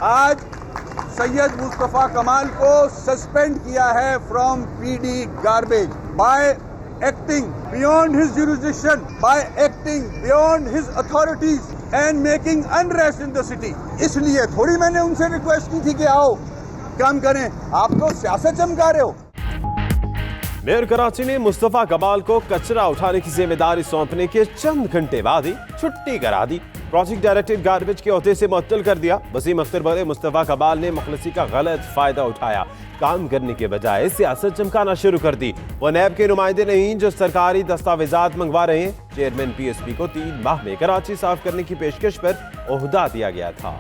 آج سید مصطفیٰ کمال کو سسپینڈ کیا ہے from PD garbage by acting beyond his jurisdiction, by acting beyond his authorities and making unrest in the city. اس لیے تھوڑی میں نے ان سے ریکویسٹ کی تھی کہ آؤ کام کریں, آپ تو سیاست چمکا رہے ہو. میئر کراچی نے مصطفیٰ کمال کو کچرا اٹھانے کی ذمہ داری سونپنے کے چند گھنٹے بعد ہی چھٹی کرا دی. پروجیکٹ ڈائریکٹر گاربیج کے عہدے سے معطل کر دیا. وسیم اختر بولے مصطفیٰ کمال نے مخلصی کا غلط فائدہ اٹھایا, کام کرنے کے بجائے سیاست چمکانا شروع کر دی. وہ نیب کے نمائندے نہیں جو سرکاری دستاویزات منگوا رہے ہیں. چیئرمین PSP کو 3 ماہ میں کراچی صاف کرنے کی پیشکش پر عہدہ دیا گیا تھا.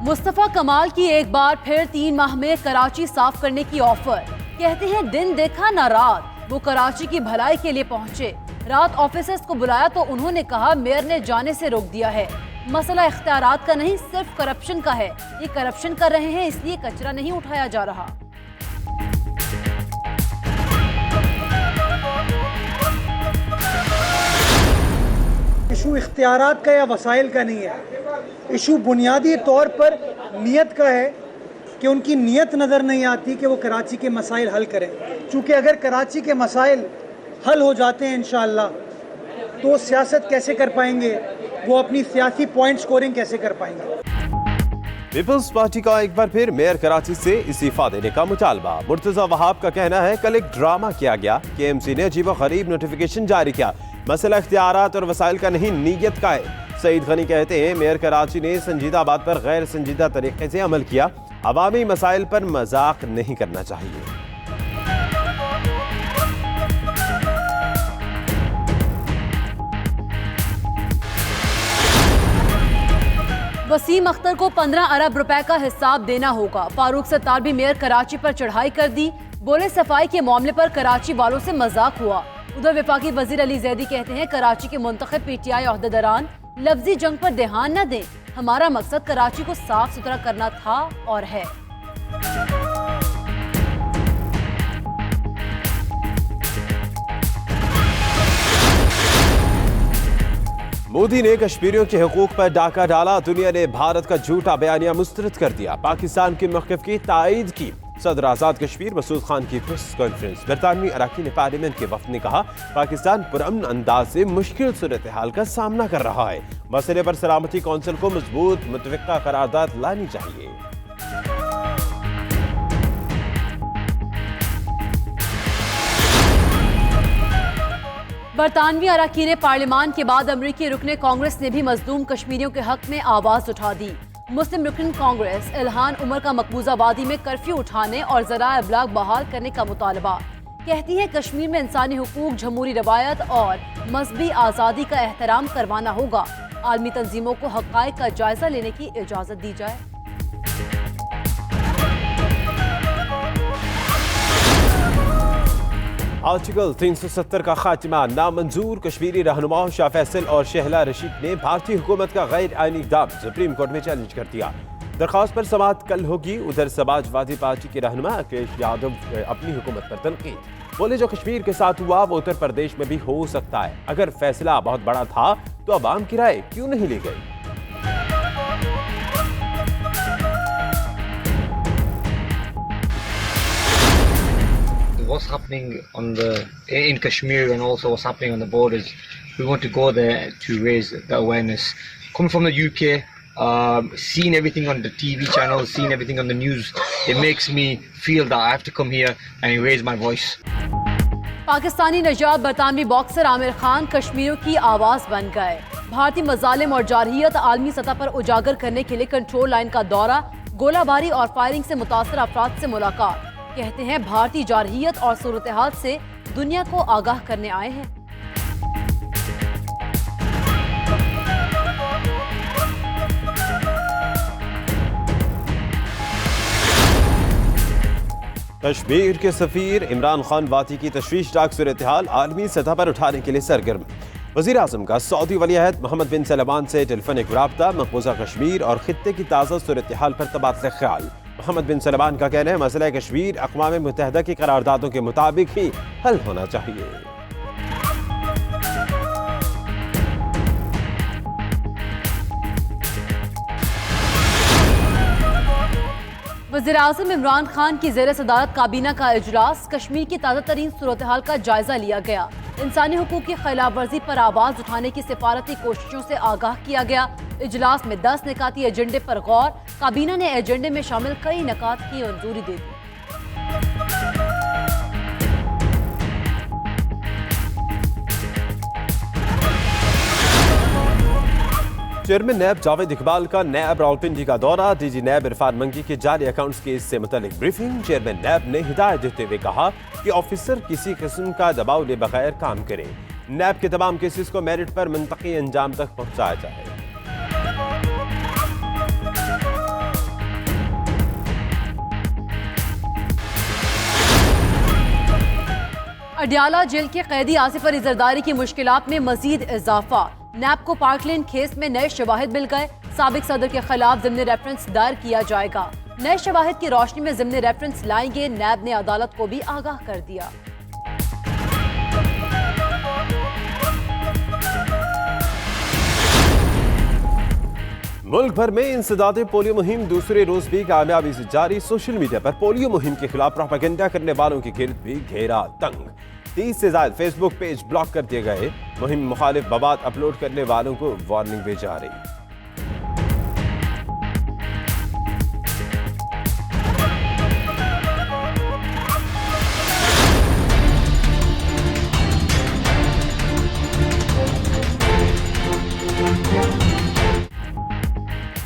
مصطفیٰ کمال کی ایک بار پھر 3 ماہ میں کراچی صاف کرنے کی آفر. کہتے ہیں دن دیکھا نہ رات, وہ کراچی کی بھلائی کے لیے پہنچے. رات آفیسرز کو بلایا تو انہوں نے کہا میئر نے جانے سے روک دیا ہے. مسئلہ اختیارات کا نہیں صرف کرپشن کا ہے. یہ کرپشن کر رہے ہیں اس لیے کچرا نہیں اٹھایا جا رہا. ایشو اختیارات کا یا وسائل کا نہیں ہے, ایشو بنیادی طور پر نیت کا ہے کہ ان کی نیت نظر نہیں آتی کہ وہ کراچی کے مسائل حل کریں. چونکہ اگر کراچی کے مسائل حل ہو جاتے ہیں انشاءاللہ تو سیاست کیسے کر پائیں گے, وہ اپنی سیاسی پوائنٹ سکورنگ کیسے کر پائیں گے. پیپلز پارٹی کا ایک بار پھر میئر کراچی سے استعفیٰ دینے کا مطالبہ. مرتضی وہاب کا کہنا ہے کل ایک ڈرامہ کیا گیا. KMC نے عجیب و غریب نوٹیفیکیشن جاری کیا. مسئلہ اختیارات اور وسائل کا نہیں نیت کا ہے. سعید غنی کہتے ہیں میئر کراچی نے سنجیدہ بات پر غیر سنجیدہ طریقے سے عمل کیا. عوامی مسائل پر مذاق نہیں کرنا چاہیے. وسیم اختر کو 15 ارب روپے کا حساب دینا ہوگا. فاروق ستار بھی میئر کراچی پر چڑھائی کر دی. بولے صفائی کے معاملے پر کراچی والوں سے مذاق ہوا. ادھر وفاقی وزیر علی زیدی کہتے ہیں کراچی کے منتخب PTI عہدیداران لفظی جنگ پر دھیان نہ دیں. ہمارا مقصد کراچی کو صاف ستھرا کرنا تھا اور ہے. مودی نے کشمیریوں کے حقوق پر ڈاکہ ڈالا. دنیا نے بھارت کا جھوٹا بیانیہ مسترد کر دیا. پاکستان کے موقف کی تائید کی. صدر آزاد کشمیر مسعود خان کی پریس کانفرنس. برطانوی اراکین پارلیمنٹ کے وفد نے کہا پاکستان پرامن انداز سے مشکل صورتحال کا سامنا کر رہا ہے. مسئلے پر سلامتی کونسل کو مضبوط متفقہ قرارداد لانی چاہیے. برطانوی اراکین پارلیمان کے بعد امریکی رکن کانگریس نے بھی مظلوم کشمیریوں کے حق میں آواز اٹھا دی. مسلم رکن کانگریس الہان عمر کا مقبوضہ وادی میں کرفیو اٹھانے اور ذرائع ابلاغ بحال کرنے کا مطالبہ. کہتی ہے کشمیر میں انسانی حقوق, جمہوری روایت اور مذہبی آزادی کا احترام کروانا ہوگا. عالمی تنظیموں کو حقائق کا جائزہ لینے کی اجازت دی جائے. آرٹیکل 370 کا خاتمہ نامنظور. کشمیری رہنما شاہ فیصل اور شہلا رشید نے بھارتی حکومت کا غیر آئینی اقدام سپریم کورٹ میں چیلنج کر دیا. درخواست پر سماعت کل ہوگی. ادھر سماجوادی پارٹی کے رہنما اکھلیش یادو اپنی حکومت پر تنقید. بولے جو کشمیر کے ساتھ ہوا وہ اتر پردیش میں بھی ہو سکتا ہے. اگر فیصلہ بہت بڑا تھا تو عوام کی رائے کیوں نہیں لی گئی. What's happening in Kashmir and also what's happening on the borders. We want to go there to raise the awareness. Coming from the UK, seeing everything on the TV channels, seeing everything on the news, it makes me feel that I have to come here and raise my voice. Pakistani نژاد برطانوی boxer Aamir Khan کشمیریوں کی آواز بن گئے. بھارتی مظالم اور جارحیت عالمی سطح پر اجاگر کرنے کے لیے کنٹرول لائن کا دورہ, گولہ باری اور فائرنگ سے متاثر افراد سے ملاقات. کہتے ہیں بھارتی جارحیت اور صورتحال سے دنیا کو آگاہ کرنے آئے ہیں. کشمیر کے سفیر عمران خان واتی کی تشویشناک صورتحال عالمی سطح پر اٹھانے کے لیے سرگرم. وزیر اعظم کا سعودی ولی عہد محمد بن سلمان سے ٹیلیفونک رابطہ. مقبوضہ کشمیر اور خطے کی تازہ صورتحال پر تبادلہ خیال. محمد بن سلمان کا کہنا ہے مسئلہ کشمیر اقوام متحدہ کی قراردادوں کے مطابق ہی حل ہونا چاہیے. وزیر اعظم عمران خان کی زیر صدارت کابینہ کا اجلاس، کشمیر کی تازہ ترین صورتحال کا جائزہ لیا گیا، انسانی حقوق کی خلاف ورزی پر آواز اٹھانے کی سفارتی کوششوں سے آگاہ کیا گیا۔ اجلاس میں 10 نکاتی ایجنڈے پر غور، کابینہ نے ایجنڈے میں شامل کئی نکات کی منظوری دے دی۔ چیئرمین نیب جاوید اقبال کا نیب راولپنڈی کا دورہ، ڈی جی نیب عرفان منگی کے جعلی اکاؤنٹس کیس سے متعلق بریفنگ۔ چیئرمین نیب نے ہدایت دیتے ہوئے کہا کہ آفیسر کسی قسم کا دباؤ لے بغیر کام کرے، نیب کے تمام کیسز کو میرٹ پر منطقی انجام تک پہنچایا جائے۔ اڈیالہ جیل کے قیدی آصف علی زرداری کی مشکلات میں مزید اضافہ، نیب کو پارک لین کیس میں نئے شواہد مل گئے، سابق صدر کے خلاف ضمنی ریفرنس دائر کیا جائے گا، نئے شواہد کی روشنی میں ضمنی ریفرنس لائیں گے، نیب نے عدالت کو بھی آگاہ کر دیا۔ ملک بھر میں انسداد پولیو مہم دوسرے روز بھی کامیابی سے جاری، سوشل میڈیا پر پولیو مہم کے خلاف پروپیگنڈا کرنے والوں کے گرد بھی گھیرا تنگ، 30 سے زائد فیس بک پیج بلاک کر دیے گئے، مہم مخالف مواد اپلوڈ کرنے والوں کو وارننگ دی جا رہی۔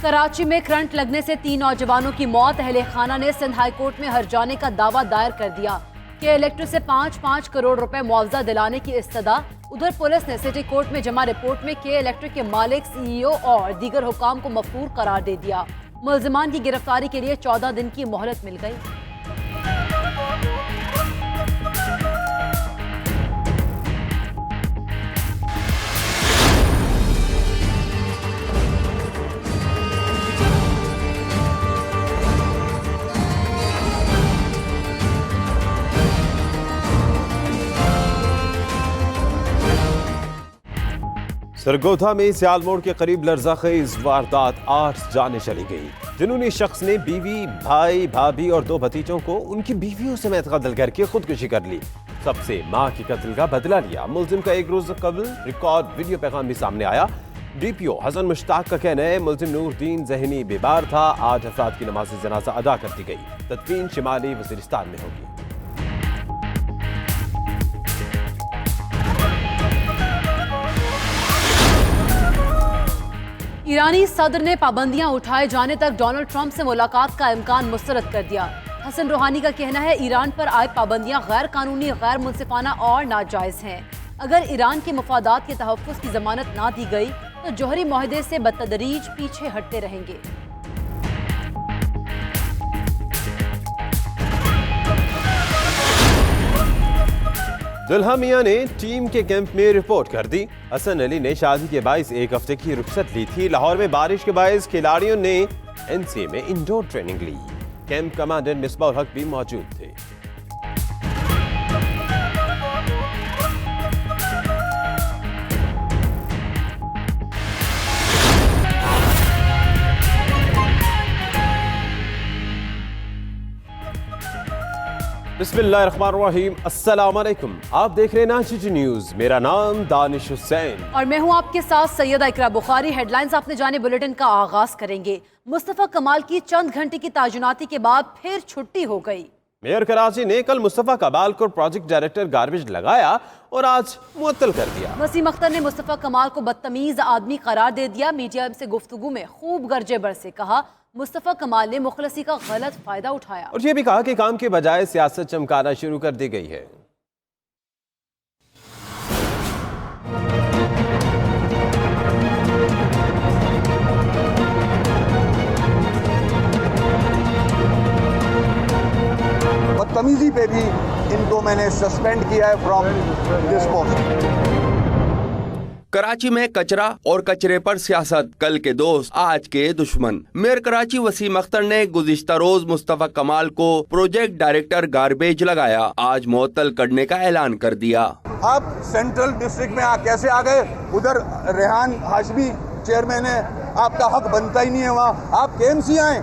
کراچی میں کرنٹ لگنے سے 3 نوجوانوں کی موت، اہل خانہ نے سندھ ہائی کورٹ میں ہرجانے کا دعویٰ دائر کر دیا کہ الیکٹرک سے 5 کروڑ روپے معاوضہ دلانے کی استدعا۔ ادھر پولیس نے سٹی کورٹ میں جمع رپورٹ میں کے الیکٹرک کے مالک، سی ای او اور دیگر حکام کو مفرور قرار دے دیا۔ ملزمان کی گرفتاری کے لیے 14 دن کی مہلت مل گئی۔ سرگودا میں سیال موڑ کے قریب لرزہ خیز واردات، 8 جانیں چلی گئی۔ جنونی شخص نے بیوی، بھائی، بھابھی اور 2 بھتیجوں کو ان کی بیویوں سمیت قتل کر کے خودکشی کر لی، سب سے ماں کی قتل کا بدلہ لیا۔ ملزم کا 1 روز قبل ریکارڈ ویڈیو پیغام بھی سامنے آیا۔ ڈی پی او حسن مشتاق کا کہنا ہے ملزم نور الدین ذہنی بیمار تھا۔ 8 افراد کی نماز جنازہ ادا کر دی گئی، تدفین شمالی وزیرستان میں ہوگی۔ ایرانی صدر نے پابندیاں اٹھائے جانے تک ڈونلڈ ٹرمپ سے ملاقات کا امکان مسترد کر دیا۔ حسن روحانی کا کہنا ہے ایران پر عائد پابندیاں غیر قانونی، غیر منصفانہ اور ناجائز ہیں۔ اگر ایران کے مفادات کے تحفظ کی ضمانت نہ دی گئی تو جوہری معاہدے سے بتدریج پیچھے ہٹتے رہیں گے۔ دلہا میاں نے ٹیم کے کیمپ میں رپورٹ کر دی۔ حسن علی نے شادی کے باعث 1 ہفتے کی رخصت لی تھی۔ لاہور میں بارش کے باعث کھلاڑیوں نے این سی میں انڈور ٹریننگ لی۔ کیمپ کمانڈر مصباح الحق بھی موجود تھے۔ بسم اللہ الرحمن الرحیم، السلام علیکم، آپ دیکھ رہے ہیں ناچی نیوز، میرا نام دانش حسین اور میں ہوں آپ کے ساتھ سیدہ اقرا بخاری۔ ہیڈ لائنز آپ نے جانے بلیٹن کا آغاز کریں گے۔ مصطفیٰ کمال کی چند گھنٹے کی تعیناتی کے بعد پھر چھٹی ہو گئی۔ میئر کراچی نے کل مصطفیٰ کمال کو پروجیکٹ ڈائریکٹر گاربیج لگایا اور آج معطل کر دیا۔ وسیم اختر نے مصطفیٰ کمال کو بدتمیز آدمی قرار دے دیا۔ میڈیا سے گفتگو میں خوب گرجے برسے کہا مصطفیٰ کمال نے مخلصی کا غلط فائدہ اٹھایا، اور یہ بھی کہا کہ کام کے بجائے سیاست چمکانا شروع کر دی گئی ہے۔ بدتمیزی پہ بھی ان کو میں نے سسپینڈ کیا ہے فرام دس پوسٹ۔ کراچی میں کچرا اور کچرے پر سیاست، کل کے دوست آج کے دشمن۔ میئر کراچی وسیم اختر نے گزشتہ روز مصطفیٰ کمال کو پروجیکٹ ڈائریکٹر گاربیج لگایا، آج معطل کرنے کا اعلان کر دیا۔ آپ سینٹرل ڈسٹرکٹ میں کیسے آ گئے؟ ادھر ریحان ہاشمی چیئرمین ہے، آپ کا حق بنتا ہی نہیں ہے وہاں، آپ کے ایم سی آئیں،